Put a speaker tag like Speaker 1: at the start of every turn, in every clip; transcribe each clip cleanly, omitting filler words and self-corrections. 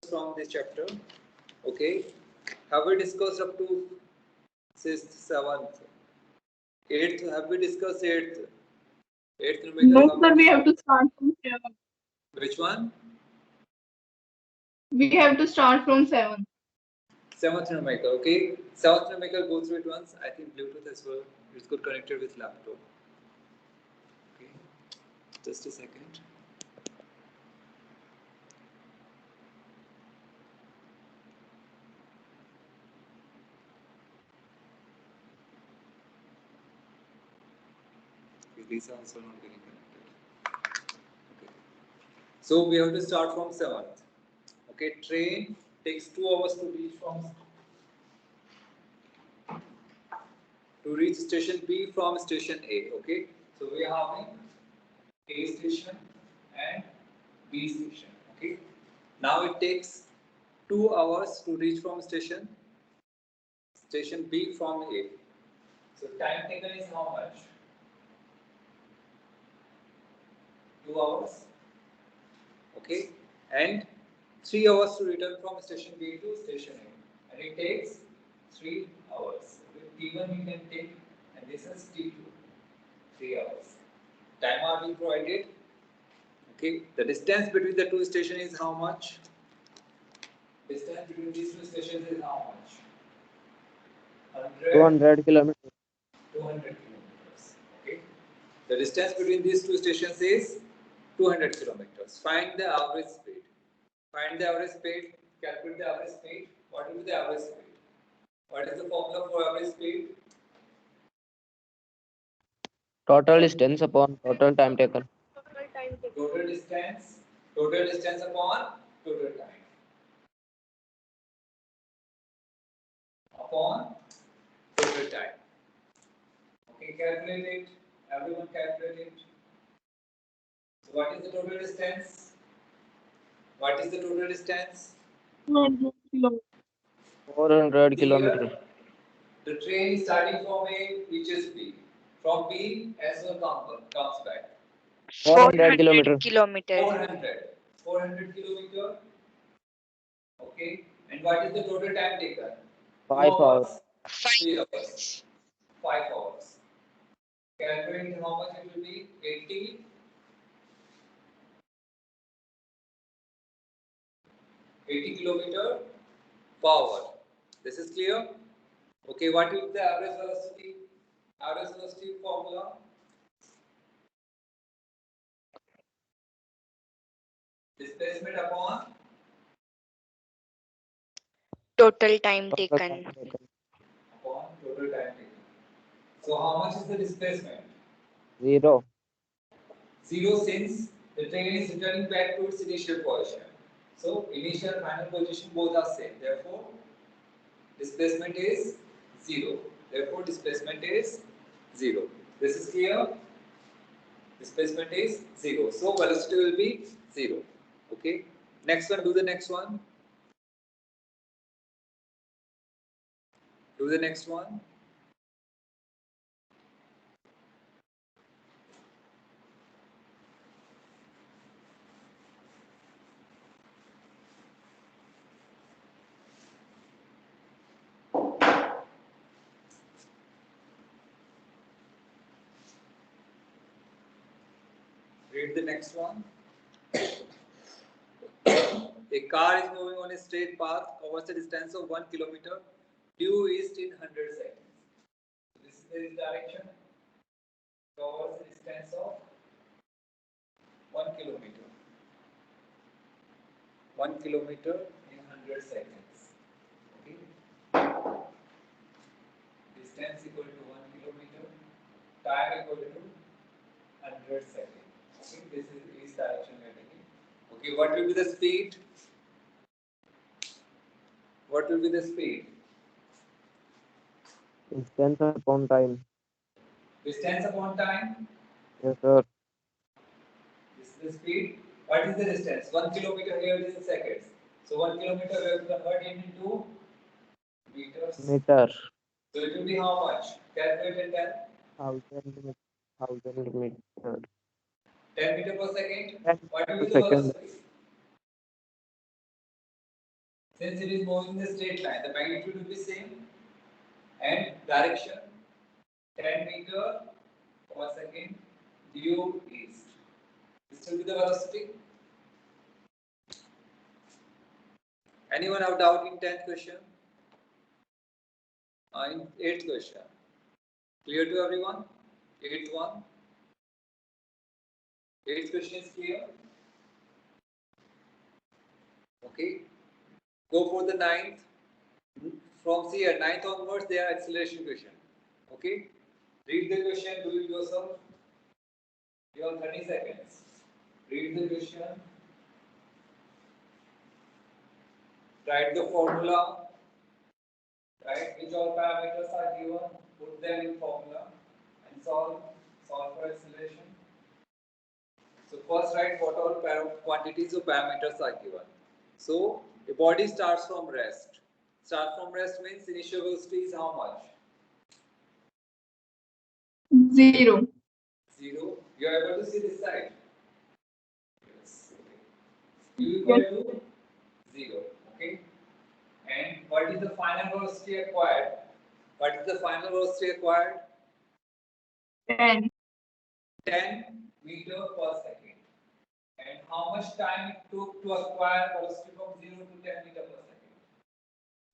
Speaker 1: from this chapter. Okay, have we discussed up to sixth, seventh, eighth? Have we discussed eighth? Eighth numerical
Speaker 2: No, sir, we
Speaker 1: combination.
Speaker 2: have to start from 7.
Speaker 1: Which one?
Speaker 2: We have to start from 7.
Speaker 1: Seventh numerical. Okay, seventh numerical. Go through it once. I think Bluetooth as well. It's good connected with laptop. Okay, just a second. These are also not getting connected. Okay. So we have to start from seventh. Okay, train takes 2 hours to reach station B from station A. Okay, so we are having A station and B station. Okay, now it takes 2 hours to reach from station B from A. So time taken is how much? 2 hours. Okay, and 3 hours to return from station B to station A, and it takes 3 hours. With T1 we can take, and this is T2, 3 hours. Time are being provided. Okay, the distance between the two stations is how much? Distance between these two stations is how much? 100,
Speaker 3: 200 kilometers.
Speaker 1: 200 kilometers. Okay, the distance between these two stations is 200 kilometers. Find the average speed. Find the average speed. Calculate the average speed. What will be the average speed? What is the formula for average speed?
Speaker 3: Total distance upon total time taken.
Speaker 1: Total distance. Total distance upon total time. Upon total time. Okay, calculate it. Everyone calculate it. So what is the total distance? What is the total distance?
Speaker 2: 200 kilometers.
Speaker 3: 400
Speaker 1: See here,
Speaker 3: kilometers.
Speaker 1: the train is starting from A, reaches B. From B, as well comes back.
Speaker 3: 400
Speaker 4: 400
Speaker 3: kilometers.
Speaker 4: kilometers.
Speaker 1: 400. 400 kilometer. Okay. And what is the total time taken? 2
Speaker 3: 5 hours.
Speaker 1: hours, 3 hours, 5 hours. Calculate how much it will be? 80 kilometer per hour. This is clear? Okay, what is the average velocity? Average velocity formula? Displacement upon
Speaker 4: Total time
Speaker 3: Total
Speaker 4: taken.
Speaker 3: time taken.
Speaker 1: total time taken. So how much is the displacement?
Speaker 3: 0.
Speaker 1: 0, since the train is returning back to its initial position. So initial and final position both are same. Therefore, displacement is 0. Therefore, displacement is 0. This is clear? Displacement is 0. So velocity will be 0. Okay. Next one, do the next one. Do the next one. Read the next one. A car is moving on a straight path, covers a distance of 1 kilometer, due east in 100 seconds. This is the direction, covers a distance of 1 kilometer. 1 kilometer in 100 seconds. Okay. Distance equal to 1 kilometer, time equal to 100 seconds. Okay, this is east direction we are taking. Okay, what will be the speed? What will be the speed?
Speaker 3: Distance upon time.
Speaker 1: Distance upon time.
Speaker 3: Yes, sir.
Speaker 1: This is the speed. What is the distance? 1 kilometer here is in seconds. So 1 kilometer we have to convert it into meters.
Speaker 3: Meter.
Speaker 1: So it will be how much? Calculate and tell.
Speaker 3: 1000 meter.
Speaker 1: 10 meter per second.
Speaker 3: 10
Speaker 1: What will
Speaker 3: per
Speaker 1: be the
Speaker 3: second.
Speaker 1: velocity? Since it is moving in the straight line, the magnitude will be same and direction 10 meter per second due east. This will be the velocity. Anyone have doubt in 10th question? In 8th question. Clear to everyone? 8th one. 8th question is clear. Okay. Go for the 9th. From here, 9th onwards, they are acceleration question. Okay. Read the question, do it yourself. You have 30 seconds. Read the question. Write the formula. Right? Which all parameters are given. Put them in formula and solve for acceleration. So first write what all quantities of parameters are given. So the body starts from rest. Start from rest means initial velocity is how much?
Speaker 2: 0.
Speaker 1: 0. You are able to see this side? Yes. Okay. U equal to 0. Okay. And what is the final velocity acquired? What is the final velocity acquired?
Speaker 2: 10.
Speaker 1: 10 meter per second. And how much time it took to acquire velocity from 0 to 10 meter per second?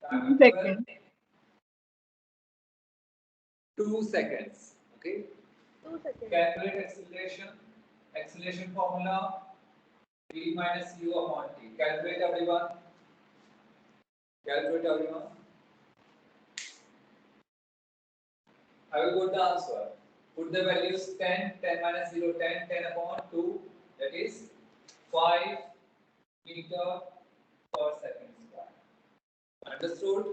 Speaker 1: Time
Speaker 2: 2 seconds.
Speaker 1: 2 seconds. Okay.
Speaker 4: 2 seconds.
Speaker 1: Calculate acceleration. Acceleration formula V minus U upon T. Calculate everyone. Calculate everyone. I will put the answer. Put the values 10, 10 minus 0, 10, 10 upon 2. That is 5 meter per second square. Understood?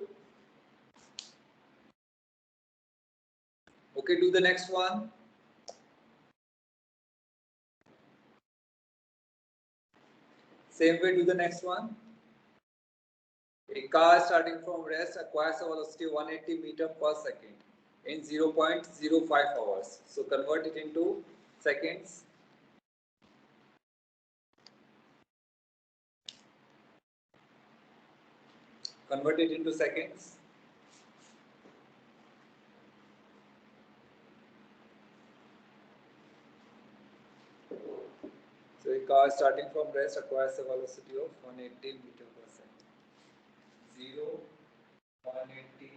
Speaker 1: Okay, do the next one. Same way, do the next one. A car starting from rest acquires a velocity of 180 meter per second in 0.05 hours. So convert it into seconds. Convert it into seconds. So a car starting from rest acquires a velocity of 180 meter per second. 180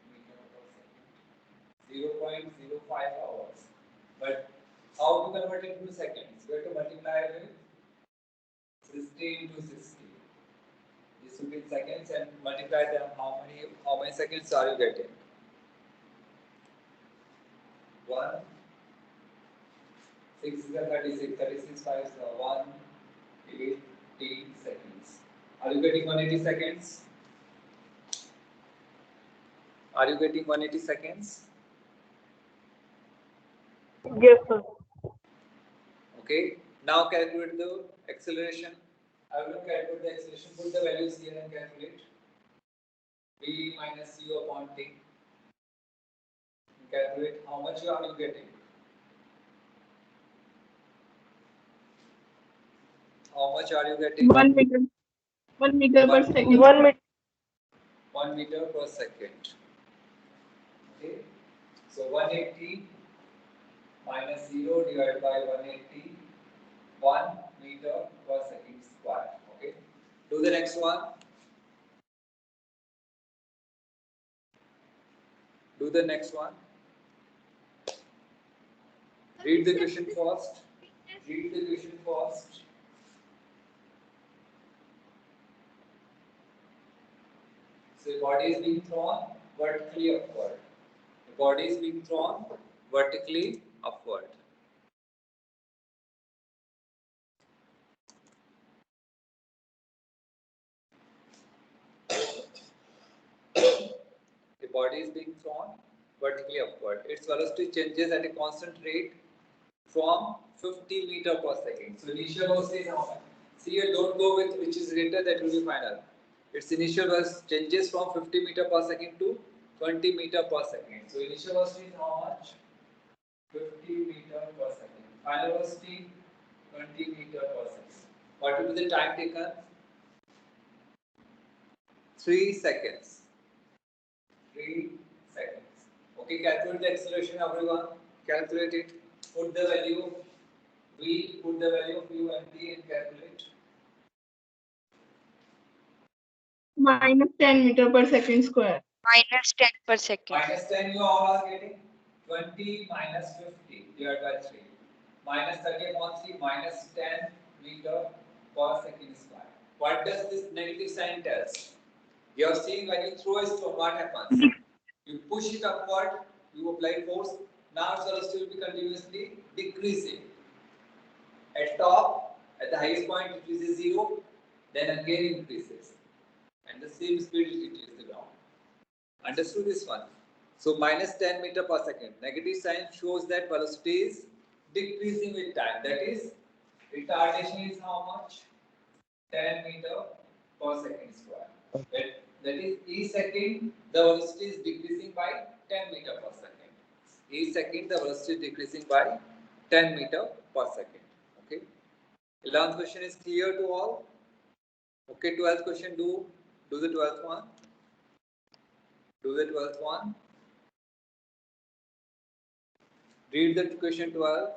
Speaker 1: meter per second. 0.05 hours. But how to convert it into seconds? We have to multiply with 60 into 60. This will be in seconds and multiply them. How many seconds are you getting? 1, 6 is 36, 36 5 is 180 seconds. Are you getting 180 seconds? Are you getting 180 seconds?
Speaker 2: Yes, sir.
Speaker 1: Okay. Now calculate the acceleration. I will calculate the acceleration. Put the values here and calculate. V minus U upon T. Calculate how much are you getting. How much are you getting?
Speaker 2: 1 meter. 1 meter per second.
Speaker 1: 1 meter. 1 meter per second. Okay. So 180 minus 0 divided by 180. 1 meter per second square. Okay. Do the next one. Do the next one. Read the question first. Read the question first. So the body is being thrown vertically upward. The body is being thrown vertically upward. The body is being thrown vertically upward. Its velocity changes at a constant rate from 50 meter per second. So initial velocity is how much? See here, don't go with which is greater, that will be final. Its initial velocity changes from 50 meter per second to 20 meter per second. So initial velocity is how much? 50 meter per second. Final velocity 20 meter per second. What will be the time taken? 3 seconds. 3 seconds. Okay, calculate the acceleration, everyone. Calculate it. Put the value V, put the value of U and T and calculate.
Speaker 2: minus 10 meter per second square.
Speaker 4: minus 10 per second.
Speaker 1: Minus 10 you all are getting. 20 minus 50 divided by 3. Minus 30 upon 3 minus 10 meter per second square. What does this negative sign tell us? You have seen when you throw a stone, what happens? You push it upward, you apply force. Now its velocity will be continuously decreasing. At top, at the highest point, it reaches 0, then again increases. And the same speed it reaches the ground. Understood this one? So minus 10 meter per second. Negative sign shows that velocity is decreasing with time. That is, retardation is how much? 10 meter per second square. That is, each second the velocity is decreasing by 10 meter per second. Each second the velocity is decreasing by 10 meter per second. Okay. 11th question is clear to all. Okay. 12th question. Do the 12th one. Do the 12th one. Read the question 12.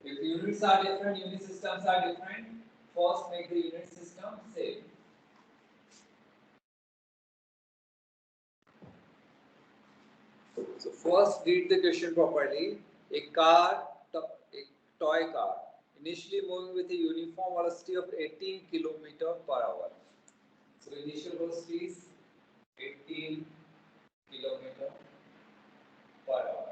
Speaker 1: If units are different, unit systems are different, first make the unit system same. So first read the question properly. A toy car, initially moving with a uniform velocity of 18 km per hour. So initial velocity is 18 km per hour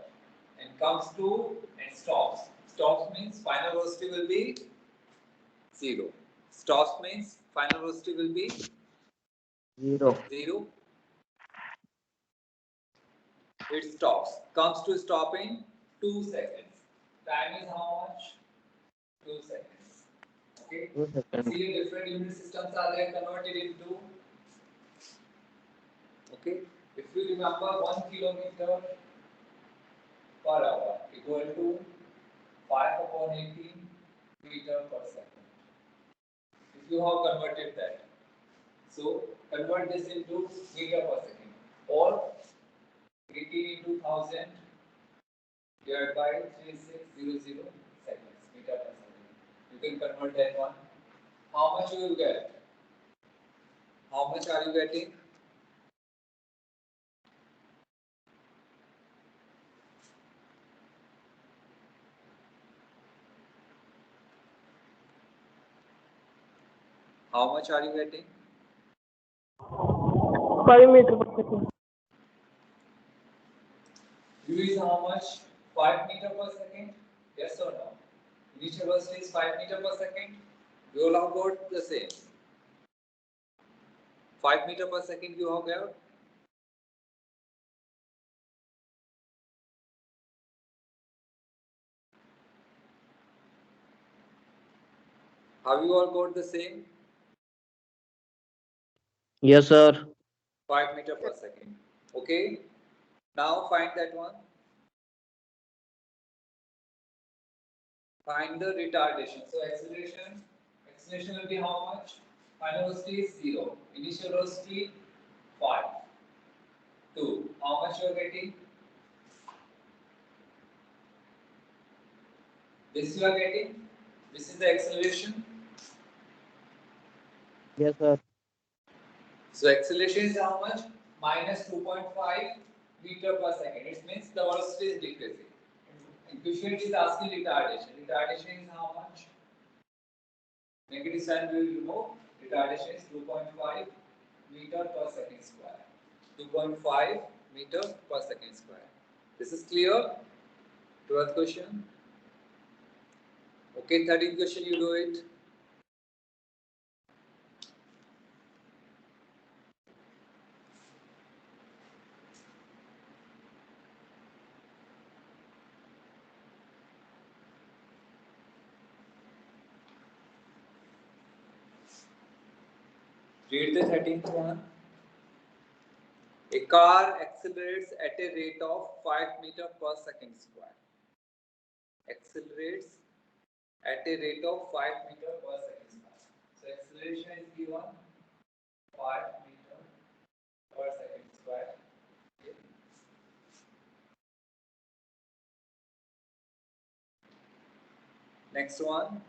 Speaker 1: and comes to and stops. Stops means final velocity will be 0. Stops means final velocity will be 0. It stops. Comes to stop in 2 seconds. Time is how much? 2 seconds. Okay.
Speaker 3: 2 seconds.
Speaker 1: See, different unit systems are there converted into. Okay. If you remember, 1 kilometer per hour equal to 5 upon 18 meter per second. If you have converted that, so convert this into meter per second or 18 into 1000 divided by 3600 seconds, meter per second. You can convert that one. How much you will get? How much are you getting? How much are you getting?
Speaker 2: 5 meter per second.
Speaker 1: U is how much? 5 meter per second? Yes or no? Initial velocity is 5 meter per second. We all have got the same. 5 meter per second you have got. Have you all got the same?
Speaker 3: Yes, sir.
Speaker 1: 5 meter per second. Okay. Now find that one. Find the retardation. So acceleration will be how much? Final velocity is 0. Initial velocity 5. 2. How much you are getting? This you are getting. This is the acceleration.
Speaker 3: Yes, sir.
Speaker 1: So acceleration is how much? Minus 2.5 meter per second. It means the velocity is decreasing. And question is asking retardation. Retardation is how much? Negative sign we will remove. Retardation is 2.5 meter per second square. 2.5 meter per second square. This is clear? 12th question. Okay, 13th question you do it. Read the 13th one. A car accelerates at a rate of 5 meter per second square. Accelerates at a rate of 5 meter per second square. So So acceleration is given 5 meter per second square. Okay. Next one.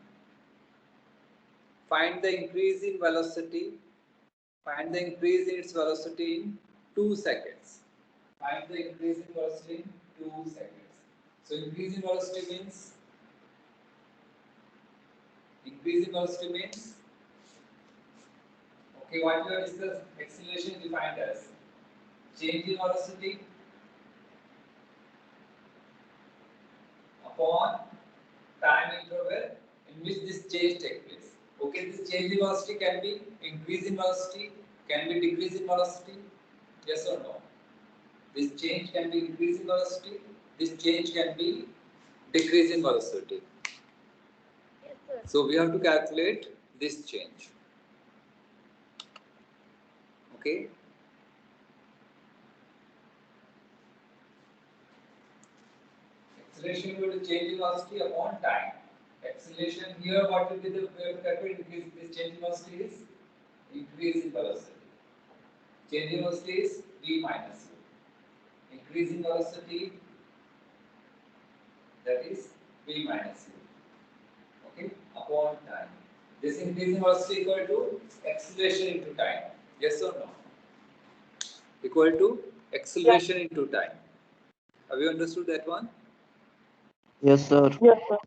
Speaker 1: Find the increase in velocity. Find the increase in its velocity in 2 seconds. Find the increase in velocity in 2 seconds. So increase in velocity means okay, what we have discussed, acceleration is defined as change in velocity upon time interval in which this change takes place. Okay, this change in velocity can be increase in velocity, can be decrease in velocity, yes or no? This change can be increase in velocity, this change can be decrease in velocity.
Speaker 5: Yes, sir.
Speaker 1: So we have to calculate this change. Okay. Acceleration will change in velocity upon time. Acceleration here, what will be the calculate increase? This change in velocity is increase in velocity. Change in velocity is v minus u. Increase in velocity, that is v minus u. Okay, upon time. This increase in velocity equal to acceleration into time. Yes or no? Equal to acceleration into time. Have you understood that one?
Speaker 3: Yes, sir.
Speaker 5: Yes, sir.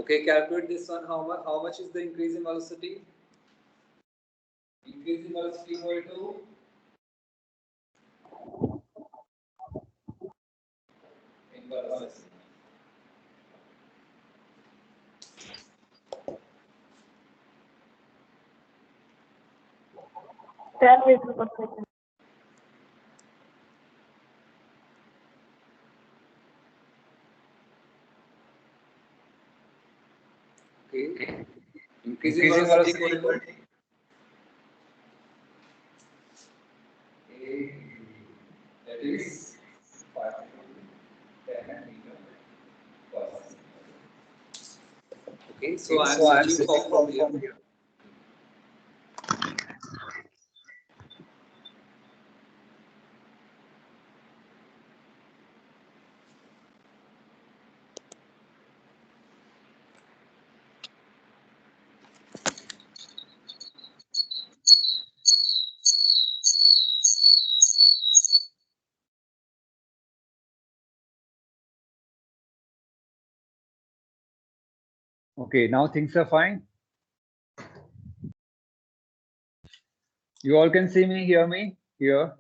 Speaker 1: Okay, calculate this one. How much is the increase in velocity? Increase in velocity equal to in velocity.
Speaker 5: Ten meters per second.
Speaker 1: Okay. Increase in velocity equal to that is 5 to 10 meter per second. Okay, so I am switching off from here.
Speaker 6: Okay, now things are fine. You all can see me, hear me here.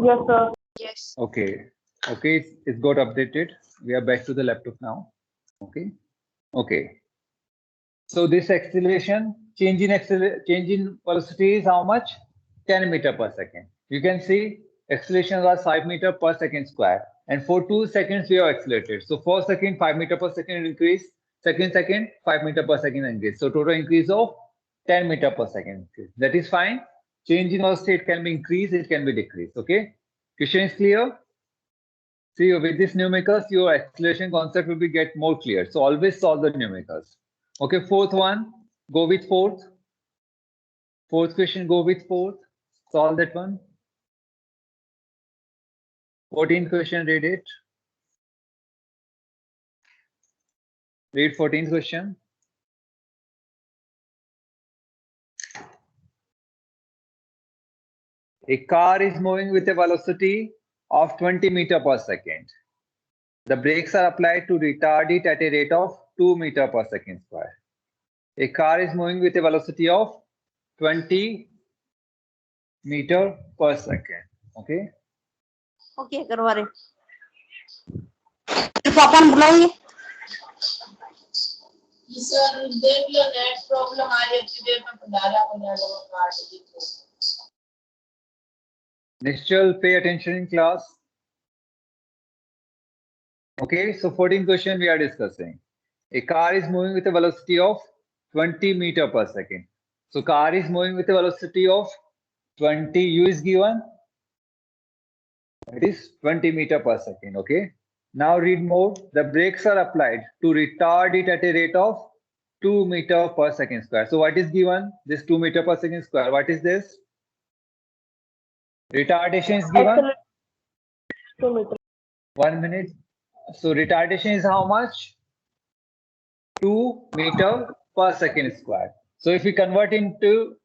Speaker 5: Yes, sir.
Speaker 4: Yes.
Speaker 6: Okay, okay, it's got updated. We are back to the laptop now. Okay, okay. So this acceleration, change in velocity is how much? 10 meter per second. You can see acceleration was 5 meter per second square. And for 2 seconds, we have accelerated. So for second, 5 meter per second increase. Second, 5 meter per second increase. So total increase of 10 meter per second increase. That is fine. Change in velocity, it can be increased, it can be decreased. Okay. Question is clear? See, with this numericals, your acceleration concept will be get more clear. So always solve the numericals. Okay, fourth one, go with fourth. Fourth question, go with fourth. Solve that one. 14th question, read it. Read 14th question. A car is moving with a velocity of 20 meter per second. The brakes are applied to retard it at a rate of 2 meter per second square. A car is moving with a velocity of 20 meter per second. Okay.
Speaker 5: Okay, करवा रहे. पापा ने बुलाइए.
Speaker 7: Sir देख लो net problem आ रही है इतनी देर में डाला को काट दी.
Speaker 6: Nischal, pay attention in class. Okay, so 14th question we are discussing. A car is moving with a velocity of 20 meter per second. So car is moving with a velocity of 20. U is given It is 20 meter per second. Okay. Now read more. The brakes are applied to retard it at a rate of 2 meter per second square. So what is given? This 2 meter per second square. What is this? Retardation is given.
Speaker 5: Acceleration 2 meters.
Speaker 6: 1 minute. So retardation is how much? 2 meter per second square. So if we convert into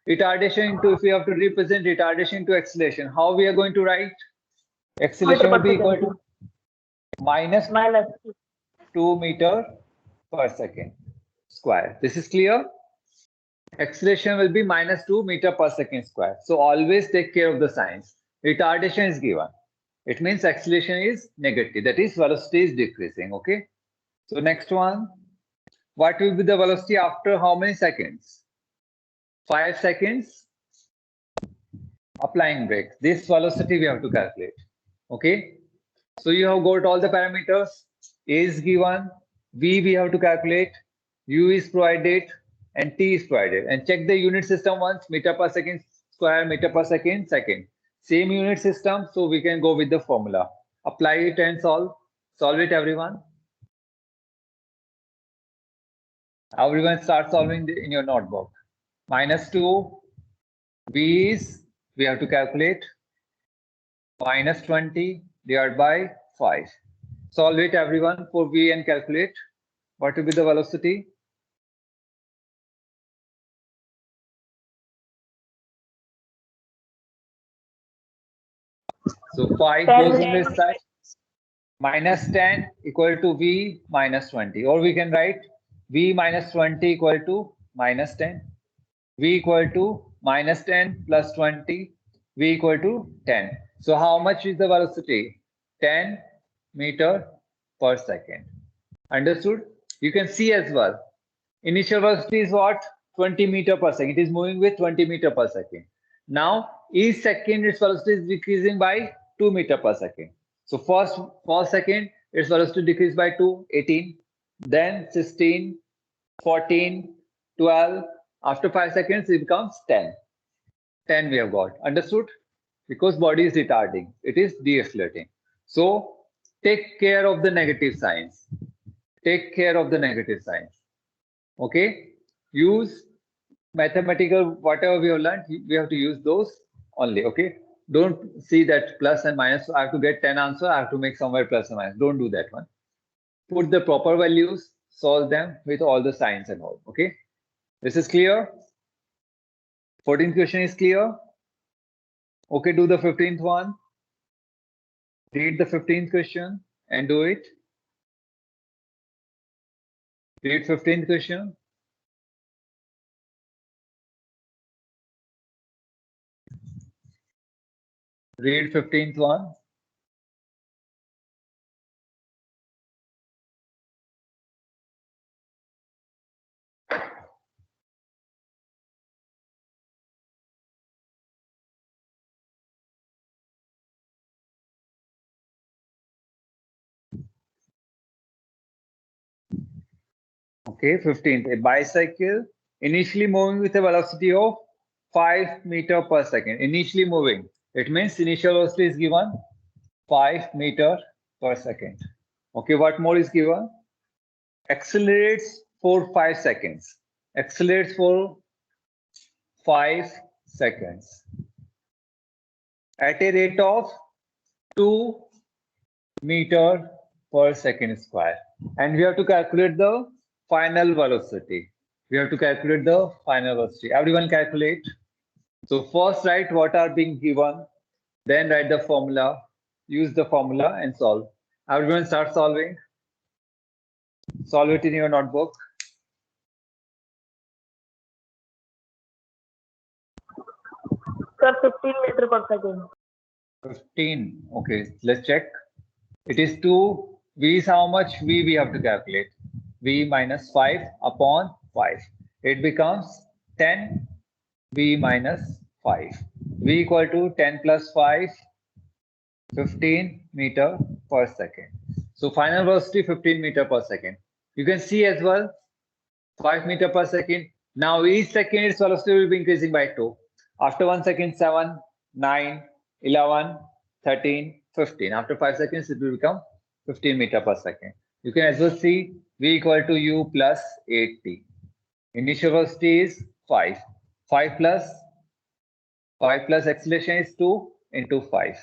Speaker 6: retardation into, if we have to represent retardation into acceleration, how we are going to write? Acceleration will be equal to minus
Speaker 5: Minus
Speaker 6: 2 meter per second square. This is clear? Acceleration will be minus 2 meter per second square. So always take care of the signs. Retardation is given. It means acceleration is negative. That is, velocity is decreasing. Okay. So next one. What will be the velocity after how many seconds? 5 seconds. Applying brake. This velocity we have to calculate. Okay. So you have got all the parameters. A is given. V we have to calculate. U is provided. And T is provided. And check the unit system once. Meter per second square, meter per second, second. Same unit system. So we can go with the formula. Apply it and solve. Solve it, everyone. Everyone start solving in your notebook. Minus 2. V is, we have to calculate. Minus 20 divided by 5. Solve it, everyone, for V and calculate. What will be the velocity? So 5 goes on this side. Minus 10 equal to V minus 20. Or we can write V minus 20 equal to minus 10. V equal to minus 10 plus 20. V equal to 10. So how much is the velocity? 10 meter per second. Understood? You can see as well. Initial velocity is what? 20 meter per second. It is moving with 20 meter per second. Now, each second its velocity is decreasing by 2 meter per second. So first second, its velocity decreased by 2, 18, then 16, 14, 12. After 5 seconds, it becomes 10. 10 we have got. Understood? Because body is retarding. It is decelerating. So take care of the negative signs. Take care of the negative signs. Okay? Use mathematical, whatever we have learned, we have to use those only. Okay? Don't see that plus and minus. So I have to get 10 answer. I have to make somewhere plus and minus. Don't do that one. Put the proper values, solve them with all the signs and all. Okay? This is clear? 14th question is clear? Okay, do the 15th one. Read the 15th question and do it. Read 15th question. Read 15th one. Okay, 15th. A bicycle initially moving with a velocity of 5 meter per second. Initially moving. It means initial velocity is given 5 meter per second. Okay, what more is given? Accelerates for 5 seconds. Accelerates for 5 seconds. At a rate of 2 meter per second square. And we have to calculate the final velocity. We have to calculate the final velocity. Everyone calculate. So first write what are being given, then write the formula, use the formula and solve. Everyone start solving. Solve it in your notebook.
Speaker 5: Sir, 15 meter per second.
Speaker 6: 15. Okay, let's check. It is 2. V is how much? V we have to calculate. V minus 5 upon 5. It becomes 10 V minus 5. V equal to 10 plus 5, 15 meter per second. So final velocity 15 meter per second. You can see as well 5 meter per second. Now each second its velocity will be increasing by 2. After 1 second, 7, 9, 11, 13, 15. After 5 seconds, it will become 15 meter per second. You can as well see V equal to U plus 8t. Initial velocity is 5. 5 plus acceleration is 2 into 5.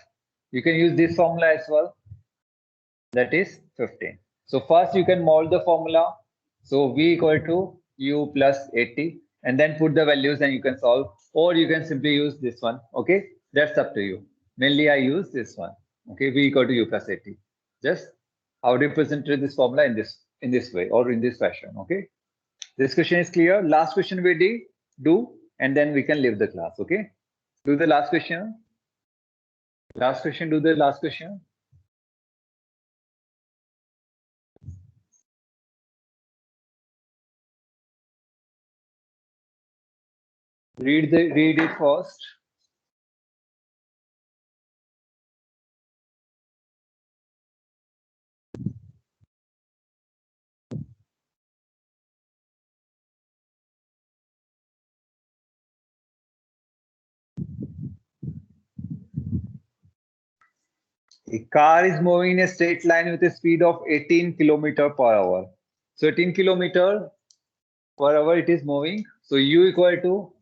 Speaker 6: You can use this formula as well. That is 15. So first you can mold the formula. So V equal to U plus 80, and then put the values and you can solve, or you can simply use this one. Okay, that's up to you. Mainly I use this one. Okay, V equal to U plus 80. Just I would represent this formula in this way or in this fashion. Okay, this question is clear. Last question we do, and then we can leave the class. Okay, do the last question. Last question. Do the last question. Read it first. A car is moving in a straight line with a speed of 18 km per hour. So 18 km per hour it is moving. So U equal to,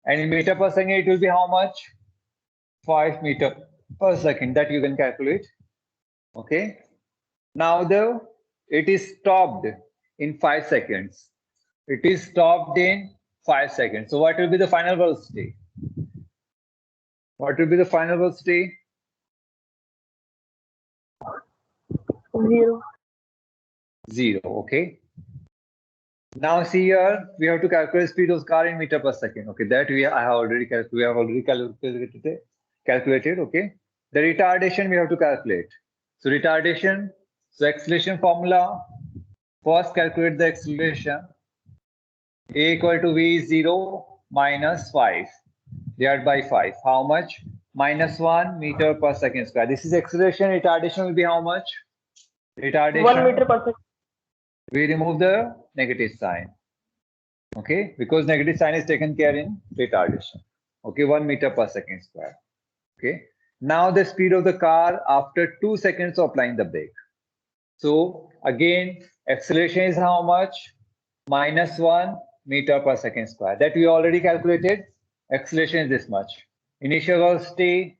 Speaker 6: and in meter per second it will be how much? 5 meter per second. That you can calculate. Okay. Now it is stopped in 5 seconds. It is stopped in 5 seconds. So what will be the final velocity? What will be the final velocity?
Speaker 5: 0.
Speaker 6: 0. Okay. Now see here, we have to calculate speed of car in meter per second. Okay, that we have already calculated. Okay, the retardation we have to calculate. So retardation, so acceleration formula. First calculate the acceleration. A equal to V is 0 minus 5 divided by 5. How much? Minus 1 meter per second square. This is acceleration. Retardation will be how much? Retardation.
Speaker 5: 1 meter per second.
Speaker 6: We remove the negative sign. Okay, because negative sign is taken care in retardation. Okay, 1 meter per second square. Okay, now the speed of the car after 2 seconds of applying the brake. So again, acceleration is how much? Minus 1 meter per second square. That we already calculated. Acceleration is this much. Initial velocity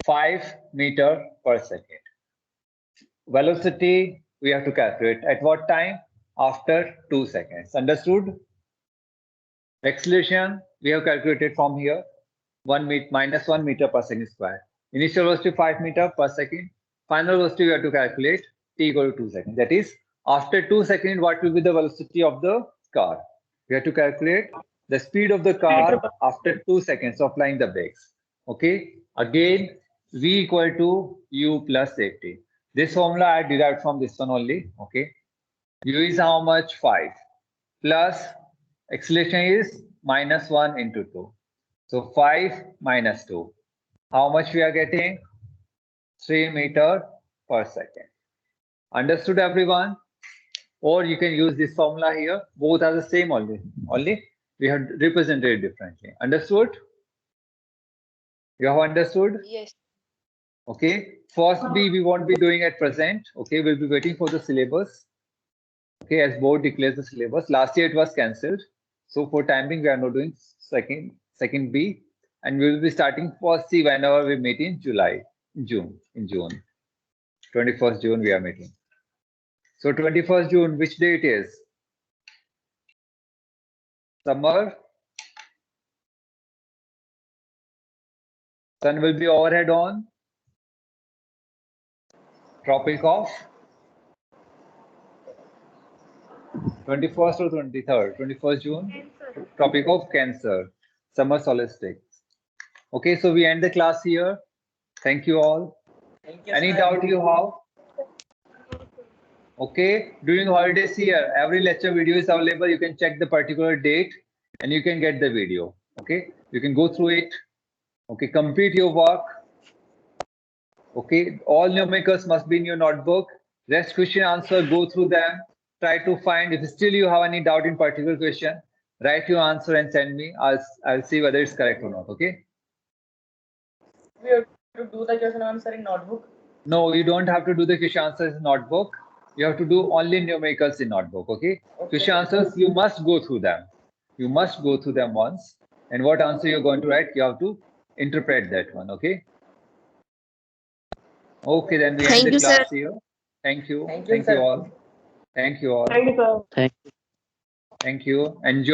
Speaker 6: 5 meter per second. Velocity we have to calculate at what time? After 2 seconds. Understood? Acceleration we have calculated from here. Minus 1 meter per second square. Initial velocity 5 meter per second. Final velocity we have to calculate t equal to 2 seconds. That is, after 2 seconds, what will be the velocity of the car? We have to calculate the speed of the car after 2 seconds of applying the brakes. Okay. Again, V equal to U plus 80. This formula I derived from this one only. Okay. U is how much? 5 plus acceleration is minus 1 into 2. So 5 minus 2. How much we are getting? 3 meter per second. Understood, everyone? Or you can use this formula here. Both are the same only. Only we have represented it differently. Understood? You have understood?
Speaker 4: Yes.
Speaker 6: Okay. First B we won't be doing at present. Okay, we'll be waiting for the syllabus. Okay, as board declares the syllabus. Last year it was cancelled. So for time being, we are not doing second B, and we will be starting first C whenever we meet in June. 21st June we are meeting. So 21st June, which day it is? Summer. Sun will be overhead on Tropic of 21st or 23rd? 21st June, Tropic of Cancer, summer solstice. Okay, so we end the class here. Thank you all. Any doubt you have? Okay, during holidays here, every lecture video is available. You can check the particular date and you can get the video. Okay, you can go through it. Okay, complete your work. Okay, all numericals must be in your notebook. Rest question answer, go through them. Try to find, if still you have any doubt in particular question, Write your answer and send me. I'll see whether it's correct or not. Okay.
Speaker 5: We have to do the question answer in notebook.
Speaker 6: No, you don't have to do the question answers in notebook. You have to do only numericals in notebook. Okay. Question answers, you must go through them. You must go through them once. And what answer you're going to write, you have to interpret that one. Okay. Okay, then we end the class here. Thank you.
Speaker 5: Thank you,
Speaker 6: Thank you
Speaker 5: sir.
Speaker 6: all. Thank you all.
Speaker 5: Thank you, sir.
Speaker 3: Thank
Speaker 6: Thank you. Enjoy.